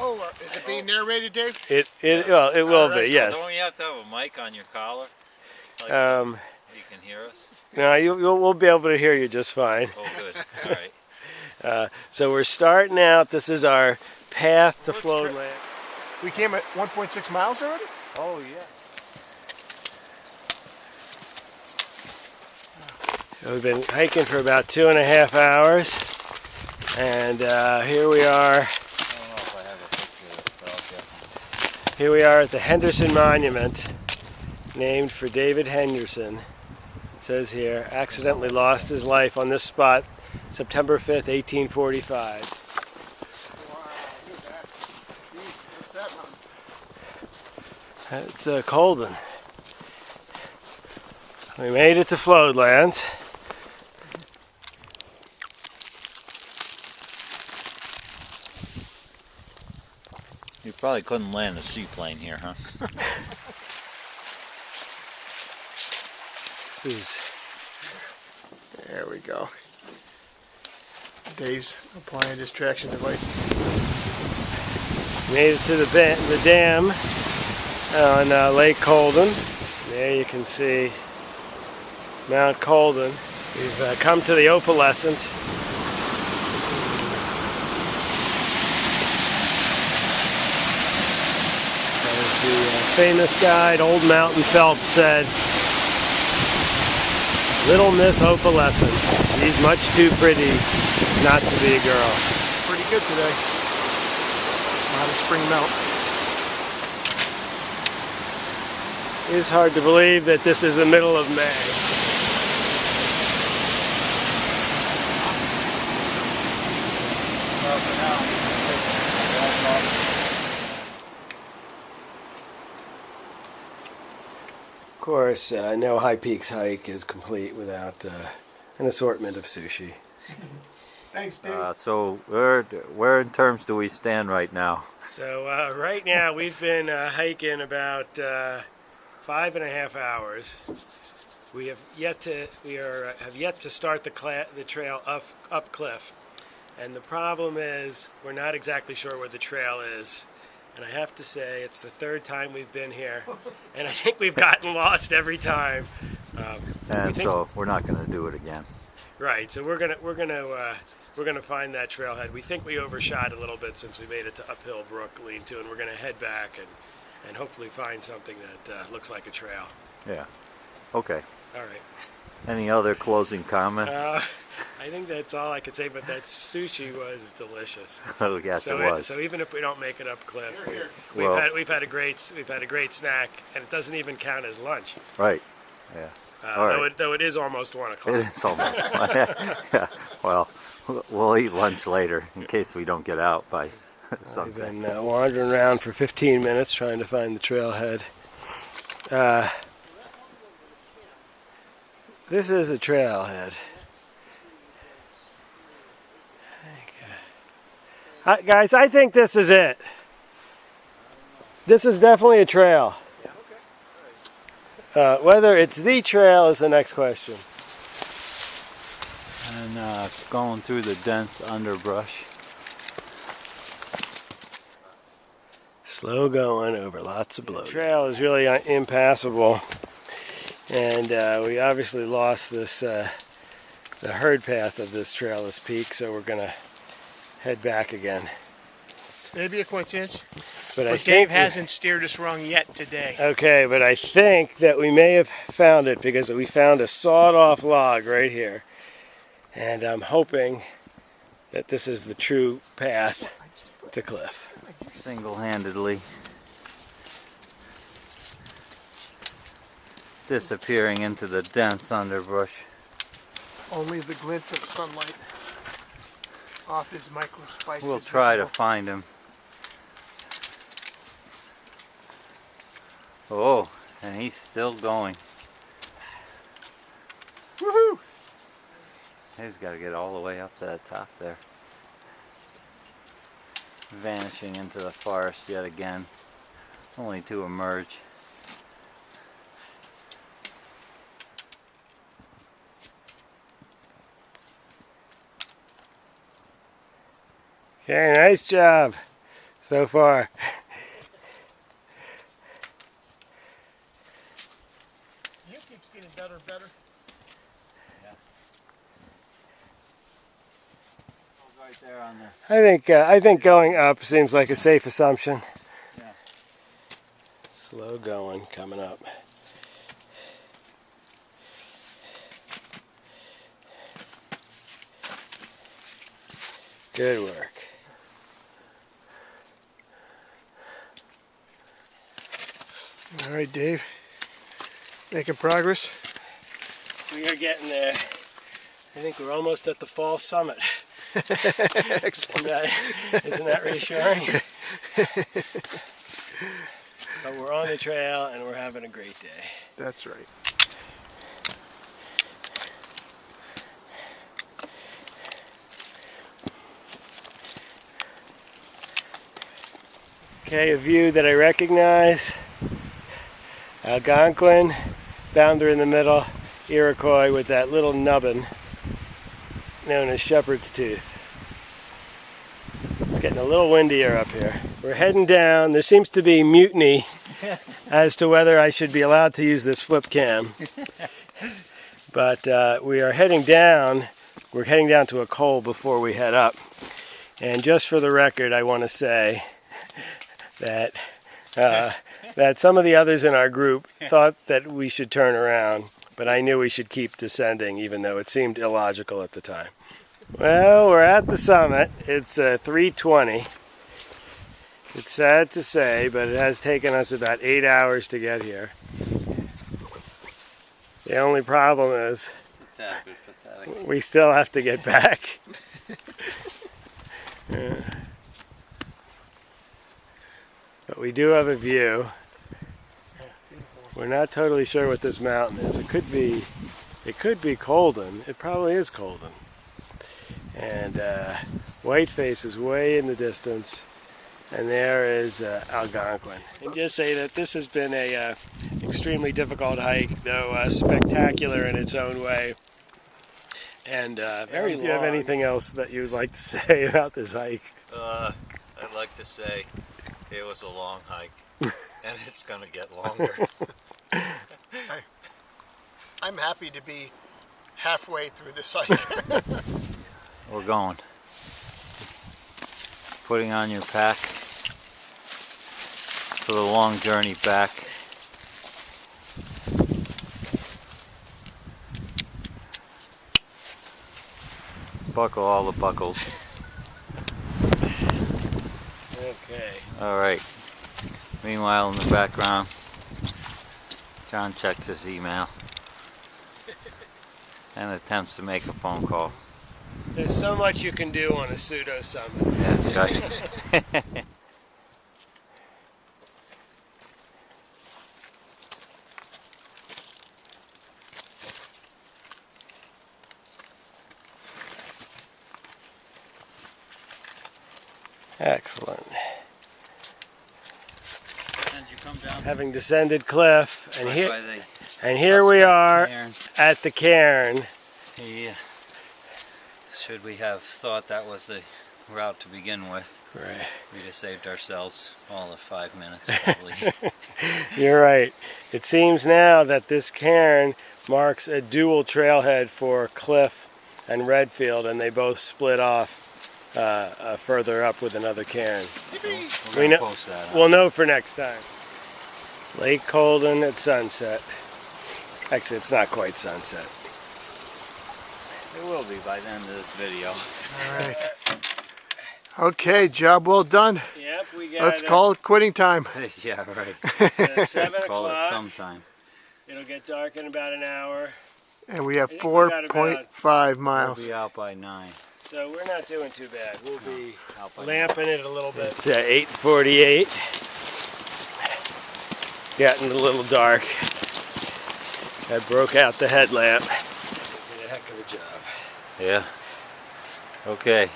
Oh, is it being narrated, Dave? Well, it will be, yes. Don't you have to have a mic on your collar? Like so you can hear us? No, we'll be able to hear you just fine. Oh, good. All right. So we're starting out. This is our path to Floodland. We came at 1.6 miles already? Oh, yeah. We've been hiking for about 2.5 hours, and here we are. I don't know if I have a picture of this, but I'll get one. Here we are at the Henderson Monument, named for David Henderson. It says here, accidentally lost his life on this spot, September 5th, 1845. Wow, look at that. Jeez, what's that mountain? It's Colden. We made it to Floodlands. You probably couldn't land a seaplane here, huh? There we go. Dave's applying distraction device. Made it to the dam on Lake Colden. There you can see Mount Colden. We've come to the opalescent. As the famous guide, Old Mountain Phelps, said, "Little Miss Opalescent, she's much too pretty not to be a girl." Pretty good today. A lot of spring melt. It is hard to believe that this is the middle of May. Of course, no High Peaks hike is complete without an assortment of sushi. Thanks, Dave. So where in terms do we stand right now? So right now we've been hiking about 5.5 hours. We have yet to start the trail up cliff, and the problem is we're not exactly sure where the trail is. And I have to say, it's the third time we've been here, and I think we've gotten lost every time. So we're not going to do it again. Right. So we're gonna find that trailhead. We think we overshot a little bit since we made it to Uphill Brook lean-to, and we're gonna head back and hopefully find something that looks like a trail. Yeah. Okay. All right. Any other closing comments? I think that's all I could say, but that sushi was delicious. Oh yes, it was. So even if we don't make it up cliff, we've had a great snack, and it doesn't even count as lunch. Right. Yeah. All right. Though it is almost 1 o'clock. It is almost. Yeah. Well, we'll eat lunch later in case we don't get out by sunset. We've been wandering around for 15 minutes trying to find the trailhead. This is a trailhead. Guys, I think this is it. This is definitely a trail. Whether it's the trail is the next question. And going through the dense underbrush. Slow going over lots of blow. The trail is really impassable, and we obviously lost this the herd path of this trail, this peak, so we're gonna head back again. Maybe a coincidence, but Dave hasn't steered us wrong yet today. Okay, but I think that we may have found it because we found a sawed-off log right here, and I'm hoping that this is the true path to cliff. Single-handedly disappearing into the dense underbrush. Only the glint of sunlight off his microspikes. We'll try to find him. Oh, and he's still going. Woohoo! He's got to get all the way up to the top there. Vanishing into the forest yet again, only to emerge. Okay, nice job. so far. You keeps getting better and better. Right there on the... I think going up seems like a safe assumption. Yeah. Slow going, coming up. Good work. All right, Dave. Making progress. We are getting there. I think we're almost at the fall summit. Excellent. Isn't that reassuring? But we're on the trail and we're having a great day. That's right. Okay, a view that I recognize. Algonquin, Bounder in the middle, Iroquois with that little nubbin known as Shepherd's Tooth. It's getting a little windier up here. We're heading down. There seems to be mutiny as to whether I should be allowed to use this flip cam. But we are heading down. We're heading down to a col before we head up. And just for the record, I want to say that that some of the others in our group thought that we should turn around, but I knew we should keep descending, even though it seemed illogical at the time. Well, we're at the summit. It's 3:20. It's sad to say, but it has taken us about 8 hours to get here. The only problem is we still have to get back. But we do have a view. We're not totally sure what this mountain is. It could be Colden. It probably is Colden. And Whiteface is way in the distance. And there is Algonquin. And just say that this has been a extremely difficult hike, though spectacular in its own way. And very long. Do you have anything else that you'd like to say about this hike? I'd like to say it was a long hike, and it's going to get longer. I'm happy to be halfway through this hike. We're going. Putting on your pack for the long journey back. Buckle all the buckles. Okay. All right. Meanwhile, in the background, John checks his email and attempts to make a phone call. There's so much you can do on a pseudo summit. Yeah, that's right. Excellent. And you come down Having descended cliff, and right here, here we are cairn. at the cairn. Yeah. Should we have thought that was the route to begin with, Right. we'd have saved ourselves all of 5 minutes probably. You're right. It seems now that this cairn marks a dual trailhead for Cliff and Redfield, and they both split off further up with another cairn. We're gonna post that on. We'll know for next time. Lake Colden at sunset. Actually, it's not quite sunset. It will be by the end of this video. All right. Okay, job well done. Yep, we got Let's call it quitting time. Yeah, right. It's 7 Call it o'clock. sometime. It'll get dark in about an hour. And we have I think we got 4.5 miles. We'll be out by 9. So we're not doing too bad. We'll be Out by lamping it a little bit. It's 8:48. Getting a little dark. I broke out the headlamp. Did a heck of a job. 9. Yeah. Okay.